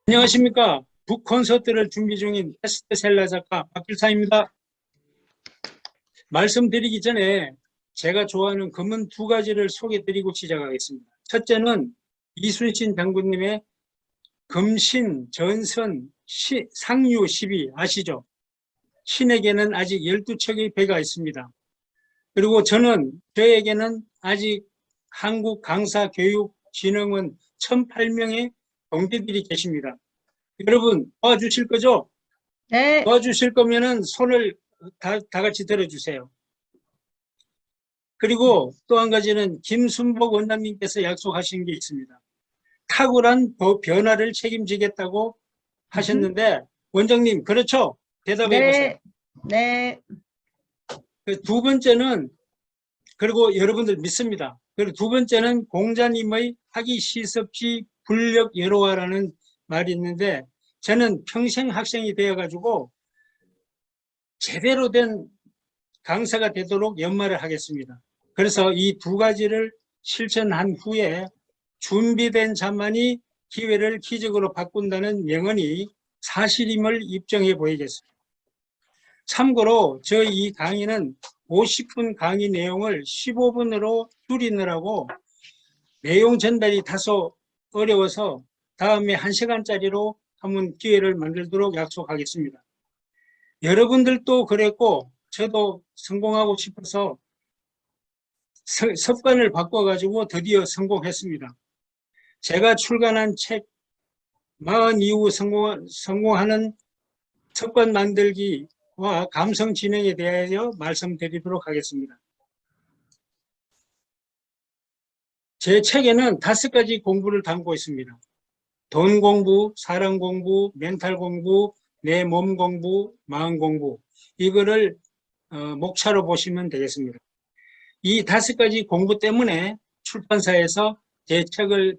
안녕하십니까. 북 콘서트를 준비 중인 베스트셀러 작가 박길사입니다. 말씀드리기 전에 제가 좋아하는 금은 두 가지를 소개드리고 시작하겠습니다. 첫째는 이순신 장군님의 금신, 전선, 상류 12 아시죠? 신에게는 아직 12척의 배가 있습니다. 그리고 저에게는 아직 한국 강사교육진흥원 1008명의 동기들이 계십니다. 여러분 도와주실 거죠? 네. 도와주실 거면은 손을 다 같이 들어주세요. 그리고 또 한 가지는 김순복 원장님께서 약속하신 게 있습니다. 탁월한 변화를 책임지겠다고 하셨는데 원장님 그렇죠? 대답해 보세요. 네. 두 번째는 그리고 여러분들 믿습니다. 그리고 두 번째는 공자님의 하기 시섭지 불력 여로화라는 말이 있는데 저는 평생 학생이 되어가지고 제대로 된 강사가 되도록 연말을 하겠습니다. 그래서 이 두 가지를 실천한 후에 준비된 자만이 기회를 기적으로 바꾼다는 명언이 사실임을 입증해 보이겠습니다. 참고로 저희 이 강의는 50분 강의 내용을 15분으로 줄이느라고 내용 전달이 다소 어려워서 다음에 1시간짜리로 한번 기회를 만들도록 약속하겠습니다. 여러분들도 그랬고 저도 성공하고 싶어서 습관을 바꿔가지고 드디어 성공했습니다. 제가 출간한 책 40 이후 성공하는 습관 만들기와 감성 진행에 대하여 말씀드리도록 하겠습니다. 제 책에는 5가지 공부를 담고 있습니다. 돈 공부, 사람 공부, 멘탈 공부, 내 몸 공부, 마음 공부. 이거를 목차로 보시면 되겠습니다. 이 5가지 공부 때문에 출판사에서 제 책을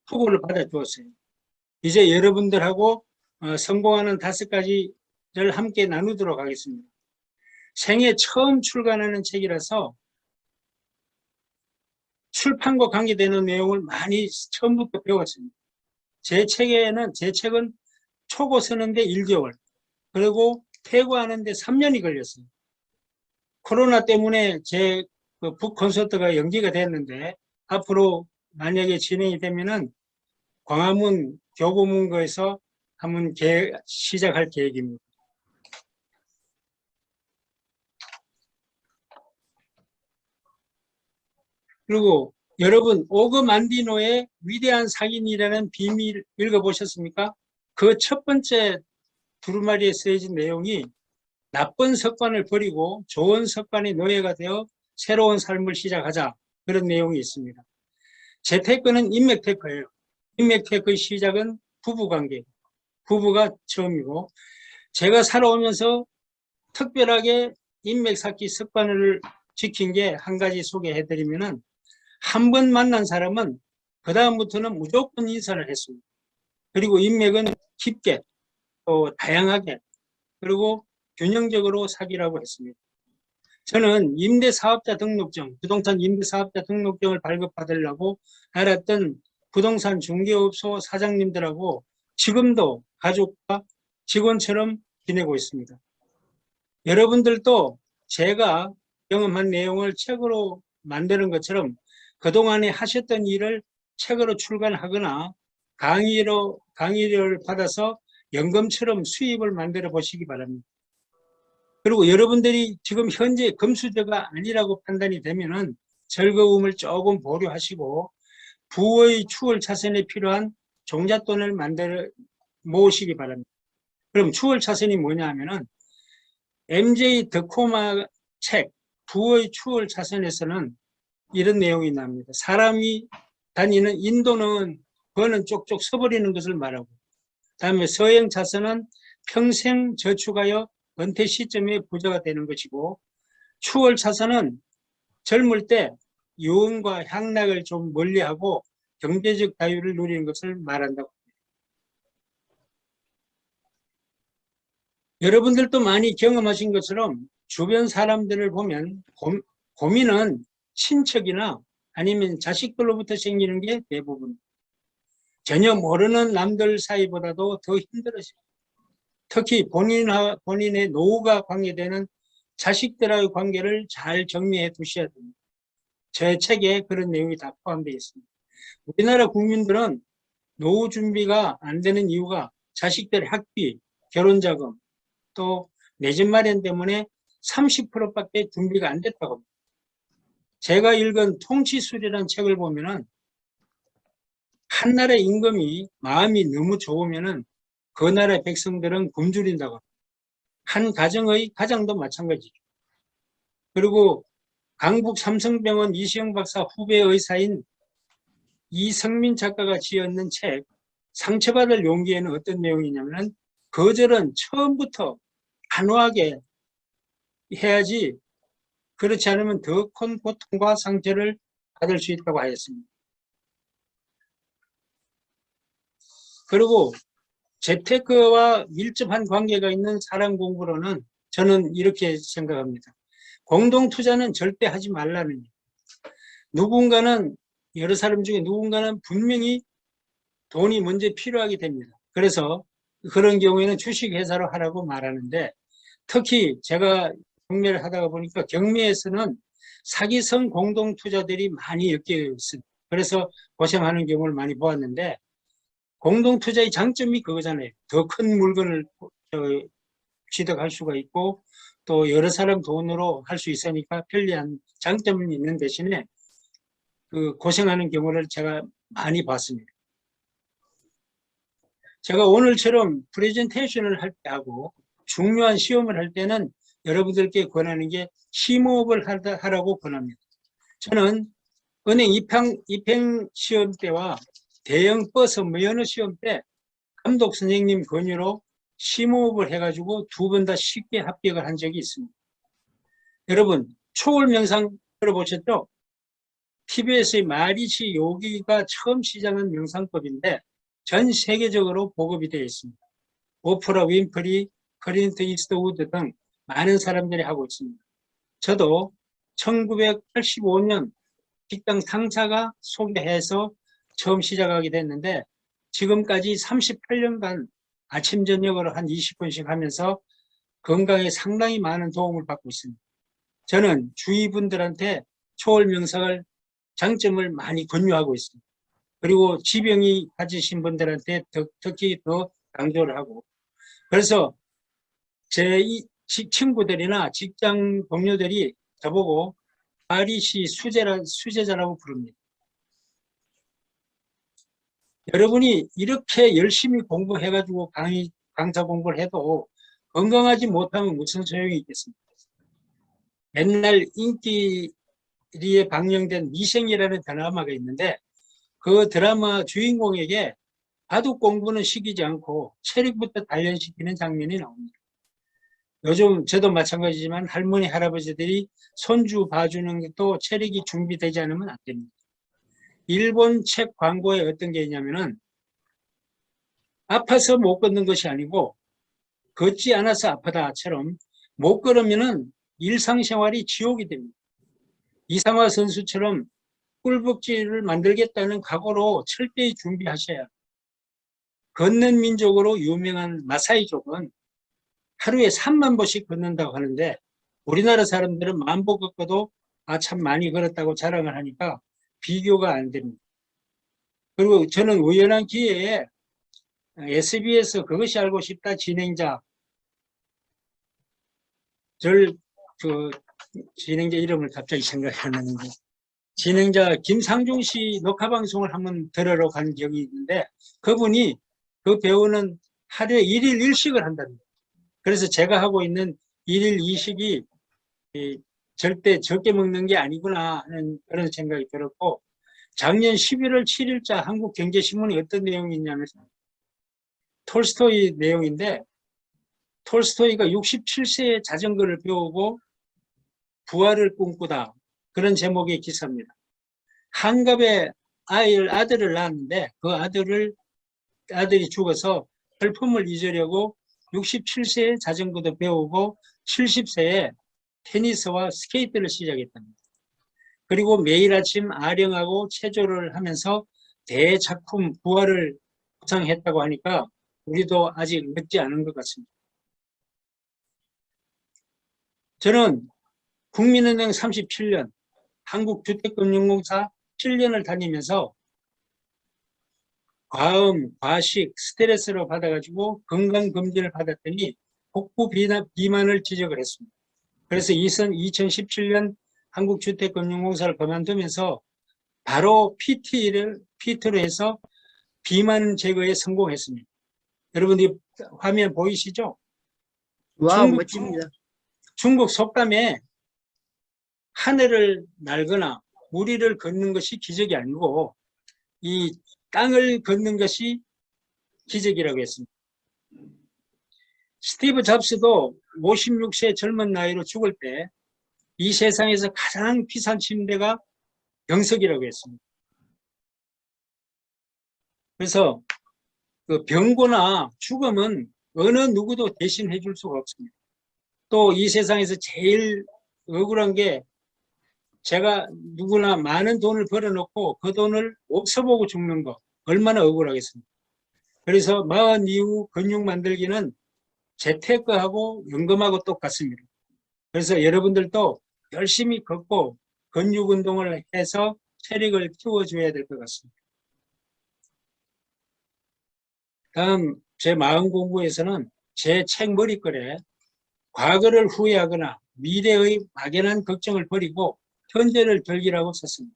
투고를 받아주었어요. 이제 여러분들하고 성공하는 5가지를 함께 나누도록 하겠습니다. 생애 처음 출간하는 책이라서 출판과 관계되는 내용을 많이 처음부터 배웠습니다. 제 책은 초고 쓰는데 1개월, 그리고 퇴고하는데 3년이 걸렸어요. 코로나 때문에 제 북 콘서트가 연기가 됐는데 앞으로 만약에 진행이 되면은 광화문 교보문고에서 한번 시작할 계획입니다. 그리고 여러분 오그만디노의 위대한 상인이라는 비밀 읽어보셨습니까? 그 첫 번째 두루마리에 쓰여진 내용이 나쁜 습관을 버리고 좋은 습관의 노예가 되어 새로운 삶을 시작하자, 그런 내용이 있습니다. 제 테크는 인맥 테크예요. 인맥 테크의 시작은 부부관계, 부부가 처음이고, 제가 살아오면서 특별하게 인맥 쌓기 습관을 지킨 게 한 가지 소개해드리면은, 한 번 만난 사람은 그 다음부터는 무조건 인사를 했습니다. 그리고 인맥은 깊게 또 다양하게 그리고 균형적으로 사귀라고 했습니다. 저는 임대사업자 등록증, 부동산 임대사업자 등록증을 발급받으려고 알았던 부동산 중개업소 사장님들하고 지금도 가족과 직원처럼 지내고 있습니다. 여러분들도 제가 경험한 내용을 책으로 만드는 것처럼 그동안에 하셨던 일을 책으로 출간하거나 강의를 받아서 연금처럼 수입을 만들어 보시기 바랍니다. 그리고 여러분들이 지금 현재 금수저가 아니라고 판단이 되면은 즐거움을 조금 보류하시고 부의 추월 차선에 필요한 종잣돈을 모으시기 바랍니다. 그럼 추월 차선이 뭐냐 하면은 MJ 더코마 책 부의 추월 차선에서는 이런 내용이 나옵니다. 사람이 다니는 인도는 버는 쪽쪽 서버리는 것을 말하고, 다음에 서행 차선은 평생 저축하여 은퇴 시점에 부자가 되는 것이고, 추월 차선은 젊을 때 유흥과 향락을 좀 멀리하고 경제적 자유를 누리는 것을 말한다고 합니다. 여러분들도 많이 경험하신 것처럼 주변 사람들을 보면 고민은 친척이나 아니면 자식들로부터 생기는 게 대부분. 전혀 모르는 남들 사이보다도 더 힘들어져요. 특히 본인의 노후가 관계되는 자식들과의 관계를 잘 정리해 두셔야 됩니다. 제 책에 그런 내용이 다 포함되어 있습니다. 우리나라 국민들은 노후 준비가 안 되는 이유가 자식들의 학비, 결혼자금, 또 내 집 마련 때문에 30%밖에 준비가 안 됐다고 합니다. 제가 읽은 통치술이라는 책을 보면은 한 나라의 임금이 마음이 너무 좋으면은 그 나라의 백성들은 굶주린다고 합니다. 한 가정의 가장도 마찬가지죠. 그리고 강북 삼성병원 이시영 박사 후배 의사인 이성민 작가가 지었는 책 상처받을 용기에는 어떤 내용이냐면 거절은 처음부터 단호하게 해야지 그렇지 않으면 더 큰 고통과 상처를 받을 수 있다고 하였습니다. 그리고 재테크와 밀접한 관계가 있는 사람 공부로는 저는 이렇게 생각합니다. 공동투자는 절대 하지 말라는 누군가는 여러 사람 중에 누군가는 분명히 돈이 먼저 필요하게 됩니다. 그래서 그런 경우에는 주식회사로 하라고 말하는데 특히 제가 경매를 하다가 보니까 경매에서는 사기성 공동투자들이 많이 엮여 있습니다. 그래서 고생하는 경우를 많이 보았는데 공동투자의 장점이 그거잖아요. 더 큰 물건을 취득할 수가 있고 또 여러 사람 돈으로 할 수 있으니까 편리한 장점은 있는 대신에 그 고생하는 경우를 제가 많이 봤습니다. 제가 오늘처럼 프레젠테이션을 할 때 하고 중요한 시험을 할 때는 여러분들께 권하는 게 심호흡을 하라고 권합니다. 저는 은행 입행 시험 때와 대형 버스 면허 시험 때 감독 선생님 권유로 심호흡을 해가지고 2번 다 쉽게 합격을 한 적이 있습니다. 여러분 초월 명상 들어보셨죠? TBS의 마리시 요기가 처음 시작한 명상법인데 전 세계적으로 보급이 되어 있습니다. 오프라 윈프리, 클린트 이스트우드 등 많은 사람들이 하고 있습니다. 저도 1985년 직장 상사가 소개해서 처음 시작하게 됐는데 지금까지 38년간 아침 저녁으로 한 20분씩 하면서 건강에 상당히 많은 도움을 받고 있습니다. 저는 주위 분들한테 초월 명상을 장점을 많이 권유하고 있습니다. 그리고 지병이 가지신 분들한테 특히 더 강조를 하고 그래서 제 친구들이나 직장 동료들이 저보고 마리시 수제자라고 부릅니다. 여러분이 이렇게 열심히 공부해가지고 강사 공부를 해도 건강하지 못하면 무슨 소용이 있겠습니까? 옛날 인기리에 방영된 미생이라는 드라마가 있는데 그 드라마 주인공에게 바둑 공부는 시키지 않고 체력부터 단련시키는 장면이 나옵니다. 요즘 저도 마찬가지지만 할머니, 할아버지들이 손주 봐주는 것도 체력이 준비되지 않으면 안 됩니다. 일본 책 광고에 어떤 게 있냐면은 아파서 못 걷는 것이 아니고 걷지 않아서 아프다처럼 못 걸으면은 일상생활이 지옥이 됩니다. 이상화 선수처럼 꿀벅지를 만들겠다는 각오로 철저히 준비하셔야 합니다. 걷는 민족으로 유명한 마사이족은 하루에 3만 보씩 걷는다고 하는데 우리나라 사람들은 10,000보 걷고도 참 많이 걸었다고 자랑을 하니까 비교가 안 됩니다. 그리고 저는 우연한 기회에 SBS 그것이 알고 싶다 진행자 진행자 이름을 갑자기 생각이 안 나는데 진행자 김상중 씨 녹화 방송을 한번 들으러 간 적이 있는데 그분이 그 배우는 하루에 1일 1식을 한답니다. 그래서 제가 하고 있는 1일 2식이 절대 적게 먹는 게 아니구나 하는 그런 생각이 들었고 작년 11월 7일자 한국경제신문에 어떤 내용이 있냐면 톨스토이 내용인데 톨스토이가 67세에 자전거를 배우고 부활을 꿈꾸다 그런 제목의 기사입니다. 한갑에 아들을 낳았는데 그 아들이 죽어서 슬픔을 잊으려고 67세에 자전거도 배우고 70세에 테니스와 스케이트를 시작했답니다. 그리고 매일 아침 아령하고 체조를 하면서 대작품 부활을 보상했다고 하니까 우리도 아직 늦지 않은 것 같습니다. 저는 국민은행 37년, 한국주택금융공사 7년을 다니면서 과음, 과식, 스트레스를 받아가지고 건강검진을 받았더니 복부 비만을 지적을 했습니다. 그래서 2017년 한국주택금융공사를 그만두면서 바로 PT로 해서 비만 제거에 성공했습니다. 여러분들 화면 보이시죠? 와우, 멋집니다. 중국 속담에 하늘을 날거나 물 위를 걷는 것이 기적이 아니고 이 땅을 걷는 것이 기적이라고 했습니다. 스티브 잡스도 56세 젊은 나이로 죽을 때 이 세상에서 가장 비싼 침대가 병석이라고 했습니다. 그래서 그 병고나 죽음은 어느 누구도 대신해 줄 수가 없습니다. 또 이 세상에서 제일 억울한 게 제가 누구나 많은 돈을 벌어놓고 그 돈을 없어보고 죽는 거 얼마나 억울하겠습니까? 그래서 40 이후 근육 만들기는 재테크하고 연금하고 똑같습니다. 그래서 여러분들도 열심히 걷고 근육 운동을 해서 체력을 키워줘야 될 것 같습니다. 다음 제 마음 공부에서는 제 책 머릿글에 과거를 후회하거나 미래의 막연한 걱정을 버리고 현재를 즐기라고 썼습니다.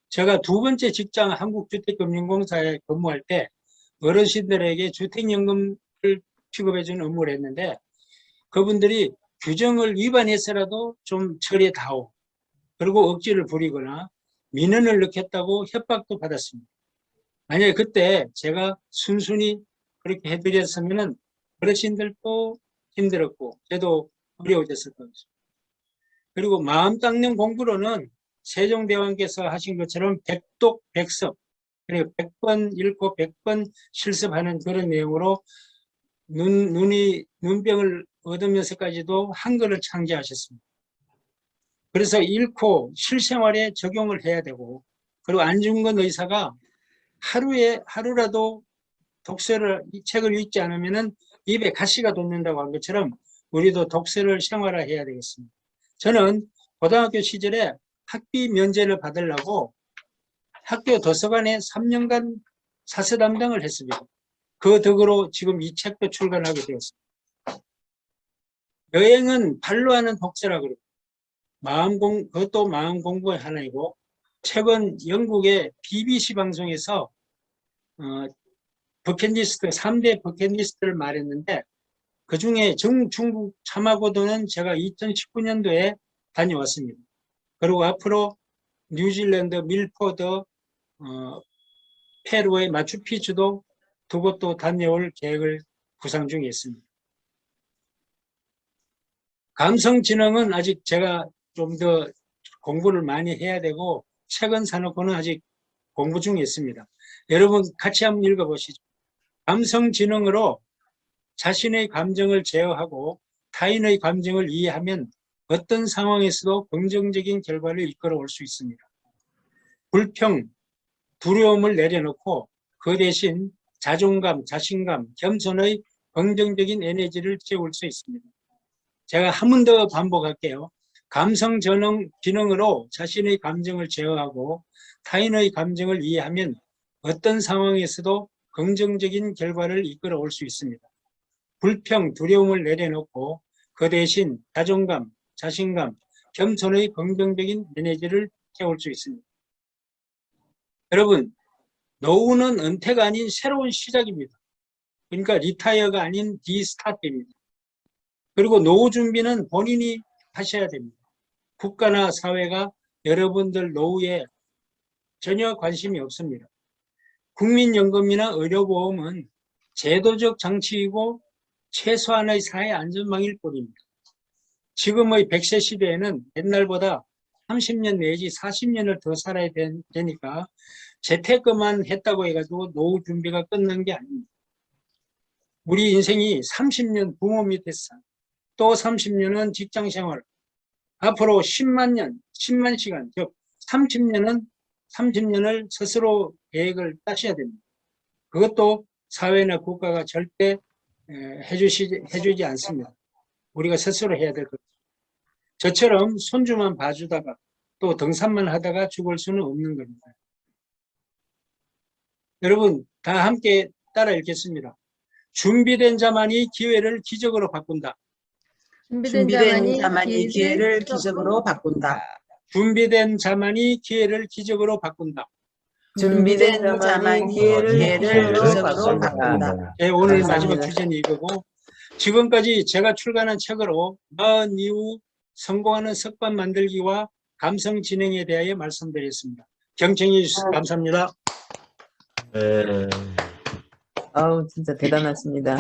제가 두 번째 직장 한국주택금융공사에 근무할 때 어르신들에게 주택연금을 취급해주는 업무를 했는데 그분들이 규정을 위반해서라도 좀 처리해다오. 그리고 억지를 부리거나 민원을 넣겠다고 협박도 받았습니다. 만약에 그때 제가 순순히 그렇게 해드렸으면 어르신들도 힘들었고 저도 어려워졌을 것입니다. 그리고 마음 닦는 공부로는 세종대왕께서 하신 것처럼 백독 백습, 그리고 100번 읽고 100번 실습하는 그런 내용으로 눈병을 얻으면서까지도 한글을 창제하셨습니다. 그래서 읽고 실생활에 적용을 해야 되고, 그리고 안중근 의사가 하루라도 이 책을 읽지 않으면은 입에 가시가 돋는다고 한 것처럼 우리도 독서를 생활화해야 되겠습니다. 저는 고등학교 시절에 학비 면제를 받으려고 학교 도서관에 3년간 사서 담당을 했습니다. 그 덕으로 지금 이 책도 출간하게 되었습니다. 여행은 발로 하는 독서라고 그래요. 그것도 마음 공부의 하나이고, 최근 영국의 BBC 방송에서 버킷리스트, 3대 버킷리스트를 말했는데 그 중에 중국 참화고도는 제가 2019년도에 다녀왔습니다. 그리고 앞으로 뉴질랜드 밀포드, 페루의 마추픽추도 두 곳도 다녀올 계획을 구상 중에 있습니다. 감성지능은 아직 제가 좀 더 공부를 많이 해야 되고 책은 사놓고는 아직 공부 중에 있습니다. 여러분 같이 한번 읽어보시죠. 감성지능으로 자신의 감정을 제어하고 타인의 감정을 이해하면 어떤 상황에서도 긍정적인 결과를 이끌어올 수 있습니다. 불평, 두려움을 내려놓고 그 대신 자존감, 자신감, 겸손의 긍정적인 에너지를 채울 수 있습니다. 제가 한 번 더 반복할게요. 감성지능으로 자신의 감정을 제어하고 타인의 감정을 이해하면 어떤 상황에서도 긍정적인 결과를 이끌어올 수 있습니다. 불평, 두려움을 내려놓고 그 대신 자존감, 자신감, 겸손의 긍정적인 에너지를 채울 수 있습니다. 여러분, 노후는 은퇴가 아닌 새로운 시작입니다. 그러니까 리타이어가 아닌 리스타트입니다. 그리고 노후 준비는 본인이 하셔야 됩니다. 국가나 사회가 여러분들 노후에 전혀 관심이 없습니다. 국민연금이나 의료보험은 제도적 장치이고 최소한의 사회 안전망일 뿐입니다. 지금의 100세 시대에는 옛날보다 30년 내지 40년을 더 살아야 되니까 재테크만 했다고 해가지고 노후 준비가 끝난 게 아닙니다. 우리 인생이 30년 부모 밑에서 또 30년은 직장생활, 앞으로 10만 년, 10만 시간, 즉 30년을 스스로 계획을 짜셔야 됩니다. 그것도 사회나 국가가 절대 해주지 않습니다. 우리가 스스로 해야 될 것. 저처럼 손주만 봐주다가 또 등산만 하다가 죽을 수는 없는 겁니다. 여러분 다 함께 따라 읽겠습니다. 준비된 자만이 기회를 기적으로 바꾼다. 준비된 자만이 기회를 기적으로 바꾼다. 준비된 자만이 기회를 기적으로 바꾼다. 준비된 자만이 기회를 기적으로 바꾼다. 오늘 감사합니다. 마지막 주제는 이거고, 지금까지 제가 출간한 책으로 낳은 이후 성공하는 습관 만들기와 감성 진행에 대하여 말씀드렸습니다. 경청해 주셔서 감사합니다. 네. 아우 진짜 대단하십니다.